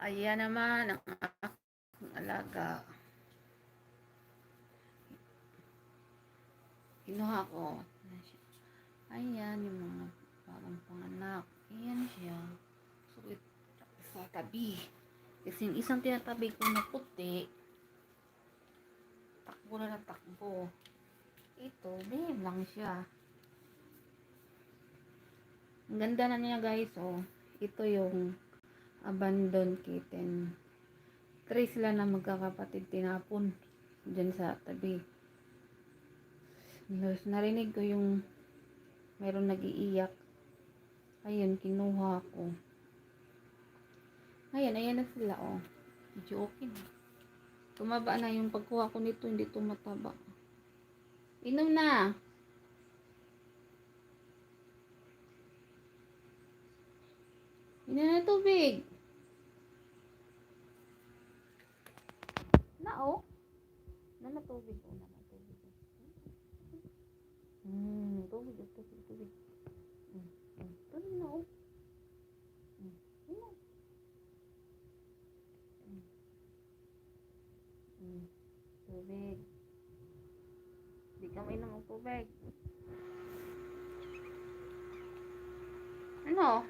Ayan naman ang aking alaga. Kinuha ko. Ayan yung mga parang panganak. Ayan siya. So, sa tabi. Kasi yung isang tinatabi ko na puti, takbo na takbo. Ito, babe lang siya. Ang ganda na niya guys, oh. Ito yung abandoned kitten. 3 sila na magkakapatid tinapon dyan sa tabi. Narinig ko yung meron nag-iiyak. Ayun, kinuha ko. Ayan na sila, oh. Medyo okay na. Tumaba na yung pagkuha ko nito, hindi tumataba. Inom na! Inom na tubig! Na, oh. Na tubig, oh. Na tubig. Tubig. Tubig na, oh. Tubig. Hindi ka mainom ng tubig. Ano?